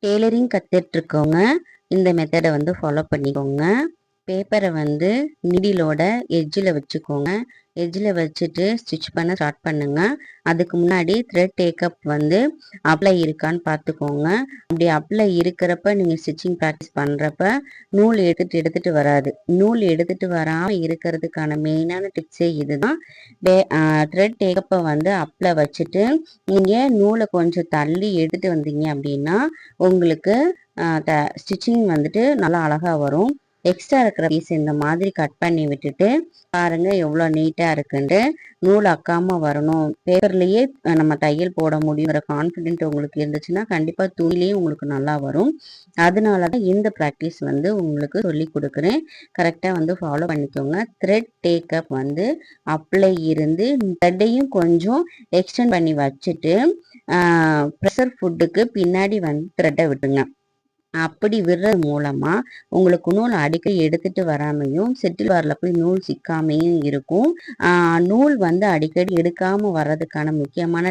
Tailoring கத்துட்டு இருக்கவங்க இந்த மெத்தடை வந்து ஃபாலோ பண்ணிக்கோங்க. பேப்பரை வந்து நீடிலோட எட்ஜில் வச்சுக்கோங்க. எட்ஜில் வச்சுட்டு ஸ்டிச் பண்ண ஸ்டார்ட் பண்ணுங்க. அதுக்கு முன்னாடி த்ரெட் டேக்கப் வந்து அப்ளை இருக்கான்னு பார்த்துக்கோங்க. அப்படி அப்ளை இருக்கிறப்ப நீங்கள் ஸ்டிச்சிங் ப்ராக்டிஸ் பண்ணுறப்ப நூல் எடுத்துட்டு வராது. நூல் எடுத்துட்டு வராமல் இருக்கிறதுக்கான மெயினான டிப்ஸே இதுதான். த்ரெட் டேக்கப்பை வந்து அப்ளை வச்சுட்டு நீங்கள் நூலை கொஞ்சம் தள்ளி எடுத்துட்டு வந்தீங்க அப்படின்னா உங்களுக்கு ஸ்டிச்சிங் வந்துட்டு நல்லா அழகாக வரும். எக்ஸ்ட்ரா இருக்கிற பீஸ் இந்த மாதிரி கட் பண்ணி விட்டுட்டு பாருங்க எவ்வளோ நீட்டாக இருக்குன்ட்டு. நூல் அக்காமல் வரணும், பேப்பர்லேயே நம்ம தையல் போட முடியுங்கிற கான்ஃபிடென்ட் உங்களுக்கு இருந்துச்சுன்னா கண்டிப்பாக துணிலேயும் உங்களுக்கு நல்லா வரும். அதனால தான் இந்த ப்ராக்டிஸ் வந்து உங்களுக்கு சொல்லி கொடுக்குறேன். கரெக்டாக வந்து ஃபாலோ பண்ணிக்கோங்க. த்ரெட் டேக்கப் வந்து அப்ளை இருந்து த்ரெட்டையும் கொஞ்சம் எக்ஸ்டெண்ட் பண்ணி வச்சுட்டு ப்ரெஷர் ஃபுட்டுக்கு பின்னாடி வந்து த்ரெட்டை விட்டுங்க. அப்படி விடுறது மூலமா உங்களுக்கு நூல் அடிக்கடி எடுத்துட்டு வராமையும் செட்டில் பார்ல போய் நூல் சிக்காமையும் இருக்கும். நூல் வந்து அடிக்கடி எடுக்காம வர்றதுக்கான முக்கியமான